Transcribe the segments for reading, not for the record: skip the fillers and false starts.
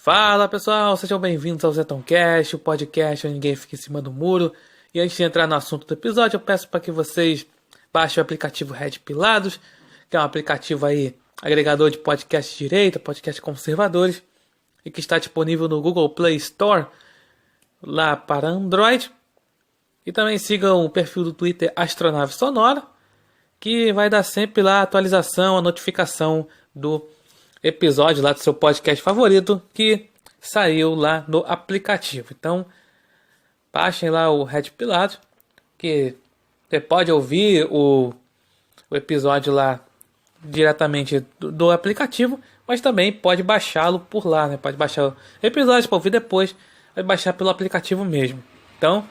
Fala pessoal, sejam bem-vindos ao ZetãoCast, o podcast onde ninguém fica em cima do muro. E antes de entrar no assunto do episódio, eu peço para que vocês baixem o aplicativo Red Pilados, que é um aplicativo aí agregador de podcasts de direita, podcasts conservadores, e que está disponível no Google Play Store, lá para Android. E também sigam o perfil do Twitter Astronave Sonora, que vai dar sempre lá a atualização, a notificação do episódio lá do seu podcast favorito que saiu lá no aplicativo. Então, baixem lá o Red Pilatos, que você pode ouvir o episódio lá diretamente do aplicativo, mas também pode baixá-lo por lá, né? Pode baixar o episódio para ouvir depois, vai baixar pelo aplicativo mesmo. Então,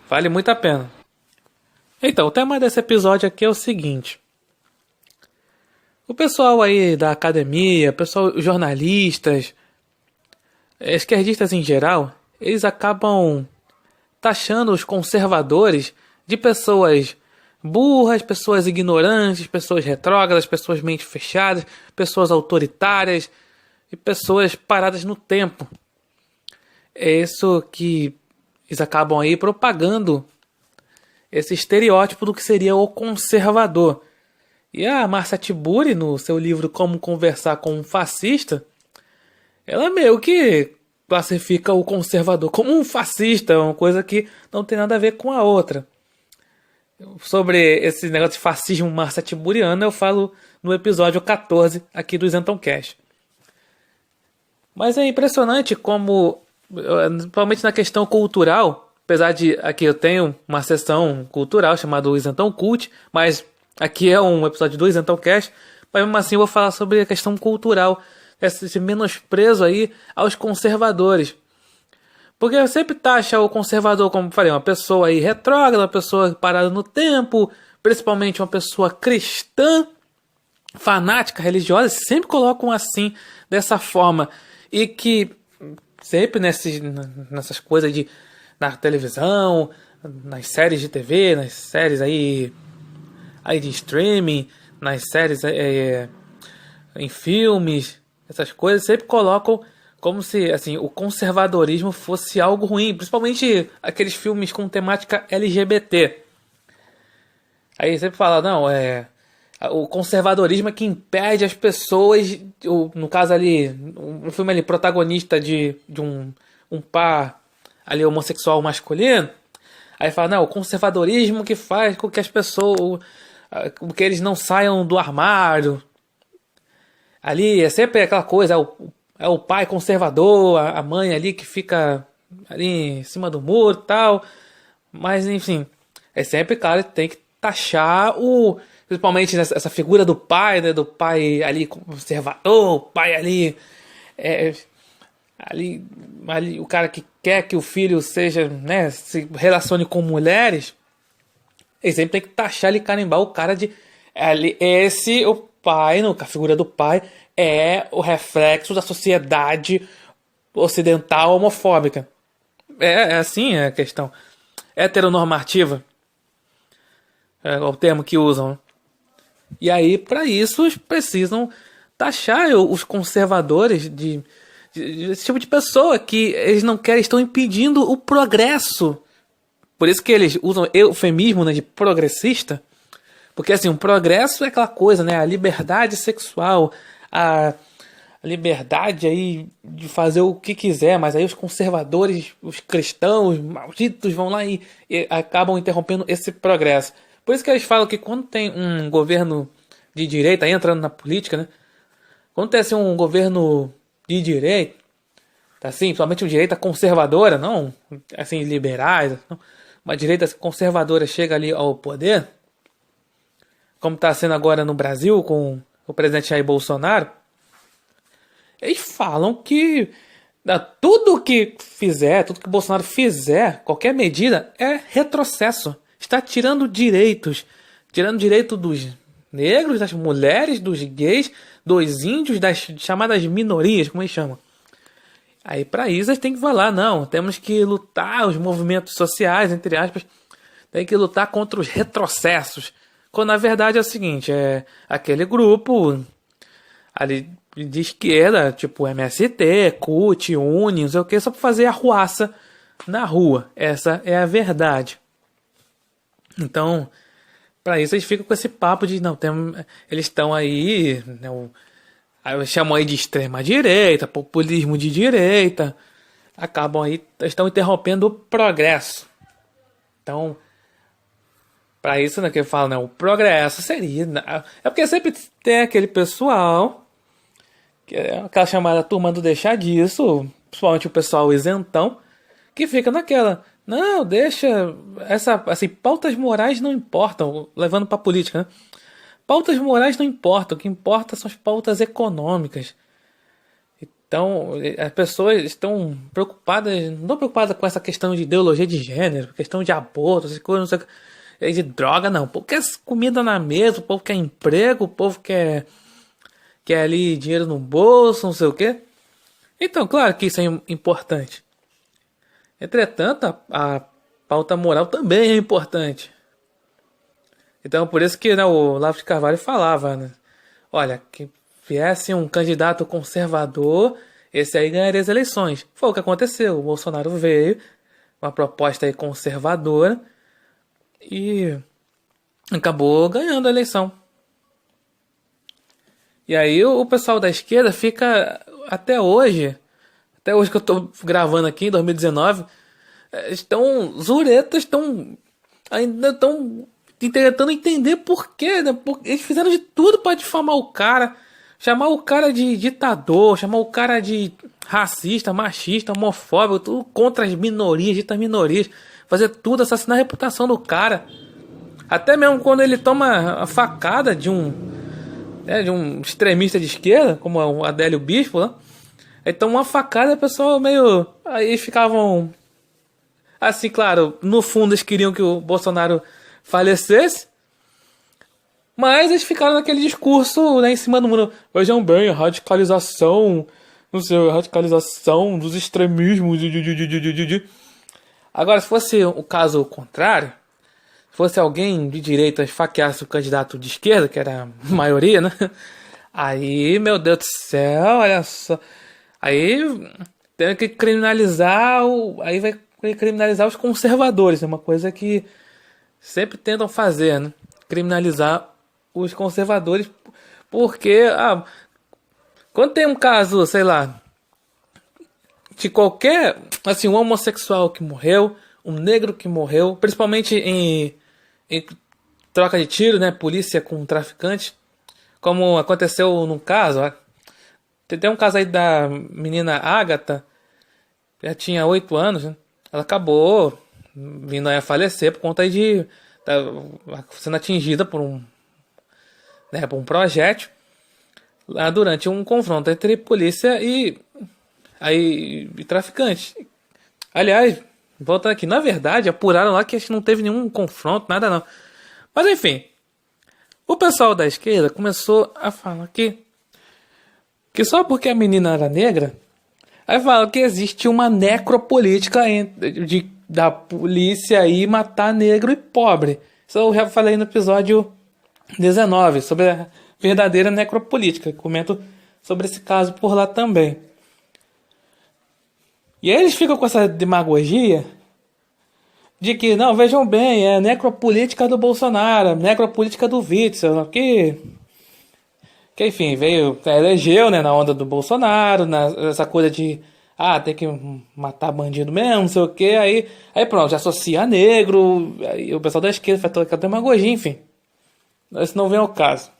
vale muito a pena. Então, o tema desse episódio aqui é o seguinte: o pessoal aí da academia, pessoal, jornalistas, esquerdistas em geral, eles acabam taxando os conservadores de pessoas burras, pessoas ignorantes, pessoas retrógradas, pessoas mente fechadas, pessoas autoritárias e pessoas paradas no tempo. É isso que eles acabam aí propagando, esse estereótipo do que seria o conservador. E a Marcia Tiburi, no seu livro Como Conversar com um Fascista, ela meio que classifica o conservador como um fascista, uma coisa que não tem nada a ver com a outra. Sobre esse negócio de fascismo Marcia Tiburiano, eu falo no episódio 14 aqui do ZetãoCast. Mas é impressionante como, principalmente na questão cultural, apesar de aqui eu tenho uma seção cultural chamada Isentão Cult, mas aqui é um episódio do ZetãoCast, mas mesmo assim eu vou falar sobre a questão cultural, esse menosprezo aí aos conservadores. Porque eu sempre taxa o conservador, como eu falei, uma pessoa aí retrógrada, uma pessoa parada no tempo, principalmente uma pessoa cristã, fanática, religiosa, sempre colocam assim, dessa forma. E que sempre nessas coisas na televisão, nas séries de TV, nas séries aí de streaming, nas séries em filmes, essas coisas sempre colocam como se assim o conservadorismo fosse algo ruim, principalmente aqueles filmes com temática LGBT. Aí sempre fala, não, o conservadorismo é que impede as pessoas, no caso ali, um filme ali protagonista de um par ali homossexual masculino. Aí fala, não, o conservadorismo que faz com que as pessoas, que eles não saiam do armário. Ali é sempre aquela coisa, é o pai conservador, a mãe ali que fica ali em cima do muro e tal. Mas enfim, é sempre, claro, tem que taxar principalmente essa figura do pai, né, do pai ali conservador, o pai ali, ali o cara que quer que o filho seja, né, se relacione com mulheres. Ele sempre tem que taxar e carimbar o cara de o pai, a figura do pai é o reflexo da sociedade ocidental homofóbica. É assim a questão. Heteronormativa é o termo que usam. E aí, para isso, eles precisam taxar os conservadores desse tipo de pessoa que eles não querem, estão impedindo o progresso. Por isso que eles usam eufemismo, né, de progressista. Porque assim, o progresso é aquela coisa, né, a liberdade sexual, a liberdade aí de fazer o que quiser, mas aí os conservadores, os cristãos malditos vão lá e acabam interrompendo esse progresso. Por isso que eles falam que quando tem um governo de direita, aí entrando na política, né, quando tem assim, um governo de direita, assim, principalmente uma direita conservadora, não assim liberais, não, uma direita conservadora chega ali ao poder, como está sendo agora no Brasil com o presidente Jair Bolsonaro, eles falam que tudo que o Bolsonaro fizer, qualquer medida, é retrocesso. Está tirando direito dos negros, das mulheres, dos gays, dos índios, das chamadas minorias, como eles chamam. Aí para isso eles têm que falar, não, temos que lutar os movimentos sociais, entre aspas, tem que lutar contra os retrocessos. Quando na verdade é o seguinte, é aquele grupo ali de esquerda, tipo MST, CUT, UNE, não sei o que, só pra fazer arruaça na rua. Essa é a verdade. Então, para isso eles ficam com esse papo de não, eles estão aí, né, aí chamam aí de extrema direita, populismo de direita, acabam aí, estão interrompendo o progresso. Então, para isso, né, que eu falo, né, o progresso seria, né, é porque sempre tem aquele pessoal, que é aquela chamada turma do deixar disso, principalmente o pessoal isentão, que fica naquela, não, deixa, assim, pautas morais não importam, levando para política, né? Pautas morais não importam, o que importa são as pautas econômicas. Então, as pessoas estão preocupadas, não estão preocupadas com essa questão de ideologia de gênero, questão de aborto, essas coisas, não sei, de droga, não. O povo quer comida na mesa, o povo quer emprego, o povo quer ali dinheiro no bolso, não sei o quê. Então, claro que isso é importante. Entretanto, a pauta moral também é importante. Então, por isso que, né, o Olavo de Carvalho falava, né, olha, que viesse um candidato conservador, esse aí ganharia as eleições. Foi o que aconteceu. O Bolsonaro veio, uma proposta aí conservadora, e acabou ganhando a eleição. E aí o pessoal da esquerda fica até hoje que eu tô gravando aqui em 2019, ainda estão tentando entender por quê, né? Porque eles fizeram de tudo para difamar o cara, chamar o cara de ditador, chamar o cara de racista, machista, homofóbico, tudo contra as minorias, ditas minorias, fazer tudo, assassinar a reputação do cara. Até mesmo quando ele toma a facada de um extremista de esquerda, como o Adélio Bispo, né? Aí toma uma facada e o pessoal meio... Aí ficavam... Assim, claro, no fundo eles queriam que o Bolsonaro falecesse, mas eles ficaram naquele discurso, né, em cima do muro. Vejam bem, a radicalização, não sei, a radicalização dos extremismos. Agora, se fosse o caso contrário, se fosse alguém de direita esfaqueasse o candidato de esquerda, que era a maioria, né? Aí, meu Deus do céu, olha só. Aí tem que criminalizar aí vai criminalizar os conservadores, é uma coisa que sempre tentam fazer, né? Criminalizar os conservadores, porque quando tem um caso, sei lá, de qualquer, assim, um homossexual que morreu, um negro que morreu, principalmente em troca de tiro, né? Polícia com traficantes, como aconteceu num caso, tem um caso aí da menina Agatha, já tinha 8 anos, né? Ela acabou vindo a falecer por conta aí de sendo atingida por um projétil lá durante um confronto entre polícia e traficantes. Aliás, voltando aqui, na verdade, apuraram lá que acho que não teve nenhum confronto, nada não. Mas enfim, o pessoal da esquerda começou a falar que só porque a menina era negra, aí fala que existe uma necropolítica da polícia aí matar negro e pobre. Isso eu já falei no episódio 19, sobre a verdadeira necropolítica. Comento sobre esse caso por lá também. E aí eles ficam com essa demagogia de que, não, vejam bem, é a necropolítica do Bolsonaro, a necropolítica do Witzel, que enfim, elegeu, né, na onda do Bolsonaro, essa coisa de tem que matar bandido mesmo, não sei o que, aí pronto, já associa a negro, aí o pessoal da esquerda faz toda aquela demagogia, enfim. Isso não vem ao caso.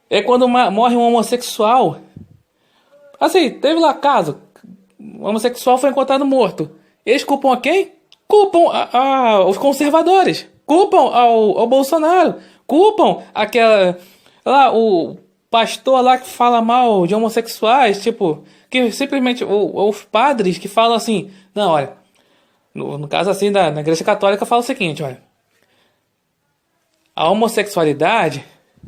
É quando morre um homossexual, assim, teve lá caso, o homossexual foi encontrado morto. Eles culpam a quem? Culpam os conservadores, culpam ao Bolsonaro, culpam lá, o pastor lá que fala mal de homossexuais, tipo, que simplesmente os padres que falam assim, não, olha, no caso assim na Igreja Católica fala o seguinte, olha, a homossexualidade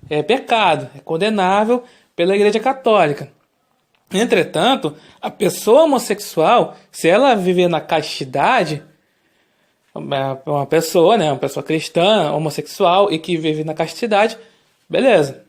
é pecado, é condenável pela Igreja Católica. Entretanto, a pessoa homossexual, se ela viver na castidade, uma pessoa, né, uma pessoa cristã, homossexual e que vive na castidade, beleza.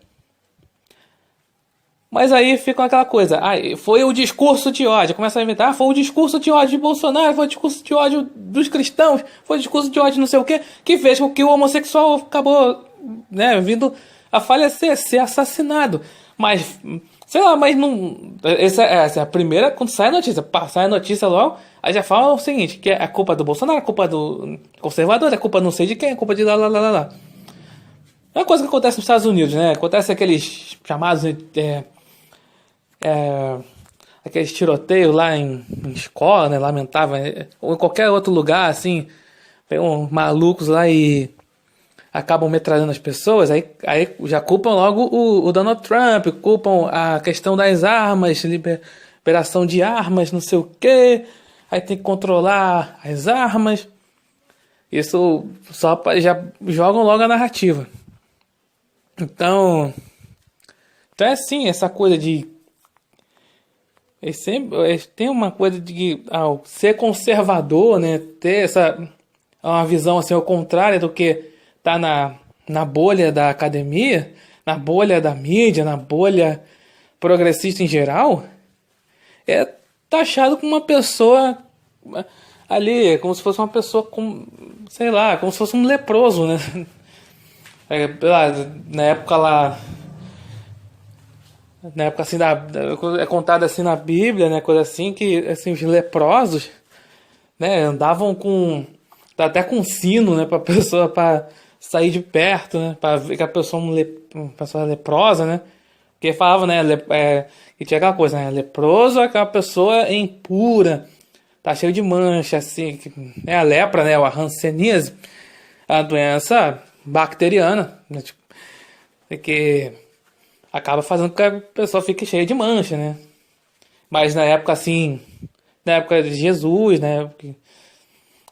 Mas aí fica aquela coisa, foi o discurso de ódio, começa a inventar, foi o discurso de ódio de Bolsonaro, foi o discurso de ódio dos cristãos, foi o discurso de ódio não sei o que fez com que o homossexual acabou, né, vindo a falecer, ser assassinado. Mas, sei lá, mas não... Essa é a primeira, quando sai a notícia logo, aí já fala o seguinte, que é a culpa do Bolsonaro, a culpa do conservador, a culpa não sei de quem, a culpa de lá, lá, lá, lá, lá. É uma coisa que acontece nos Estados Unidos, né? Acontece aqueles chamados aqueles tiroteios lá em escola, né? Lamentável. Ou em qualquer outro lugar, assim. Pegam malucos lá e acabam metralhando as pessoas. Aí já culpam logo o Donald Trump, culpam a questão das armas, liberação de armas, não sei o quê. Aí tem que controlar as armas. Isso já jogam logo a narrativa. Então é assim, essa coisa de... Tem uma coisa de ao ser conservador, né? Ter uma visão assim, ao contrário do que tá na bolha da academia, na bolha da mídia, na bolha progressista em geral, é taxado como uma pessoa ali, como se fosse uma pessoa com, sei lá, como se fosse um leproso, né? Na época lá, na época assim é contado assim na Bíblia, né, coisa assim, que assim os leprosos, né, andavam até com sino, né, para pessoa para sair de perto, né, para ver que a pessoa uma pessoa leprosa, né, porque falava, né, que tinha aquela coisa, né, leproso é aquela pessoa impura, tá cheio de mancha, assim, é a lepra, né, a hanseníase, a doença bacteriana, né, tipo, que acaba fazendo com que a pessoa fique cheia de mancha, né? Mas na época assim, na época de Jesus, né?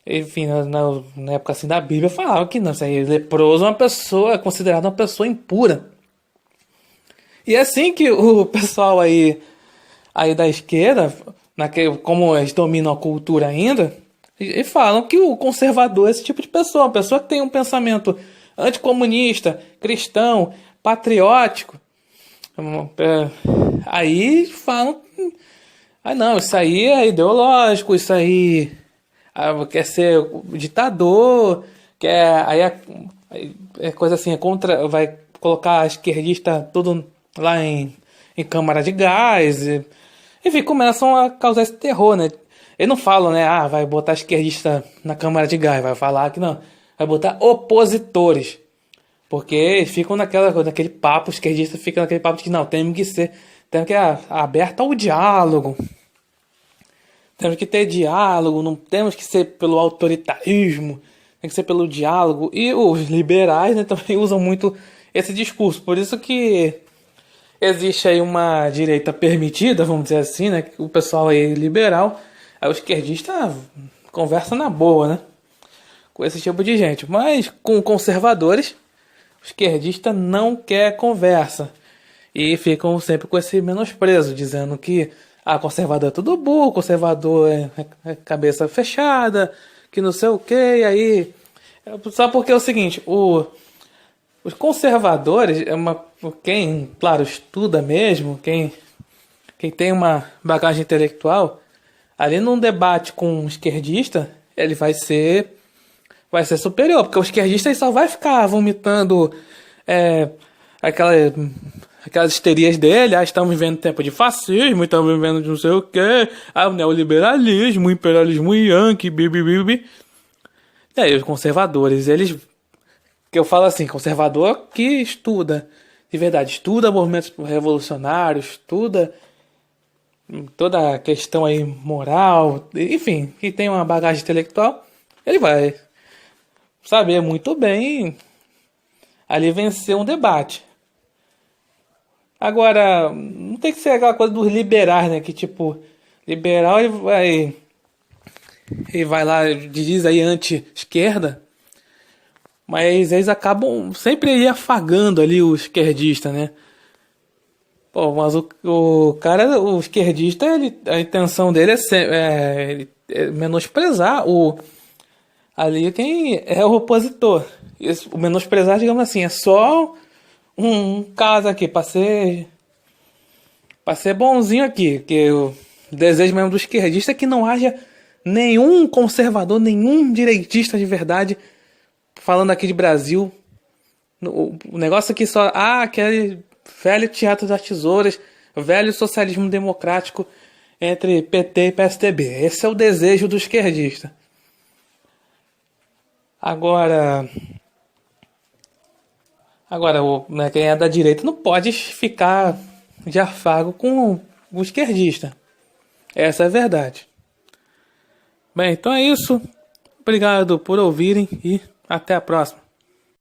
Enfim, na época assim da Bíblia falava que não, assim, leproso é uma pessoa, é considerado uma pessoa impura. E é assim que o pessoal aí da esquerda, como eles dominam a cultura ainda, e falam que o conservador é esse tipo de pessoa, uma pessoa que tem um pensamento anticomunista, cristão, patriótico. Aí falam, não, isso aí é ideológico, isso aí quer ser ditador, aí é coisa assim, vai colocar a esquerdista tudo lá em câmara de gás, enfim, começam a causar esse terror, né? Eles não falam, né, vai botar esquerdista na câmara de gás, vai falar que não, vai botar opositores. Porque eles ficam naquele papo, os esquerdistas ficam naquele papo de que não, temos que aberto ao diálogo. Temos que ter diálogo, não temos que ser pelo autoritarismo, tem que ser pelo diálogo. E os liberais, né, também usam muito esse discurso. Por isso que existe aí uma direita permitida, vamos dizer assim, né, o pessoal aí liberal, aí o esquerdista conversa na boa, né, com esse tipo de gente. Mas com conservadores, o esquerdista não quer conversa. E ficam sempre com esse menosprezo, dizendo que conservador é tudo burro, conservador é cabeça fechada, que não sei o que, e aí... Só porque é o seguinte, os conservadores, quem, claro, estuda mesmo, quem tem uma bagagem intelectual, ali num debate com um esquerdista, ele vai ser superior, porque o esquerdista só vai ficar vomitando aquelas histerias dele, estamos vivendo tempo de fascismo, estamos vivendo de não sei o que, o neoliberalismo, o imperialismo yankee, bibi. E aí os conservadores, eles, que eu falo assim, conservador que estuda, de verdade, estuda movimentos revolucionários, estuda toda a questão aí moral, enfim, que tem uma bagagem intelectual, ele vai saber muito bem ali vencer um debate. Agora, não tem que ser aquela coisa dos liberais, né? Que tipo, liberal ele vai lá, diz aí anti-esquerda, mas eles acabam sempre aí afagando ali o esquerdista, né? Pô, mas o esquerdista, a intenção dele é menosprezar ali quem é o opositor. O menosprezar, digamos assim, é só um caso aqui para ser Pra ser bonzinho aqui, que eu desejo mesmo do esquerdista é que não haja nenhum conservador, nenhum direitista de verdade falando aqui de Brasil. O negócio aqui só... aquele velho teatro das tesouras, velho socialismo democrático entre PT e PSDB. Esse é o desejo do esquerdista. Agora, quem é da direita não pode ficar de afago com o esquerdista. Essa é a verdade. Bem, então é isso. Obrigado por ouvirem e até a próxima.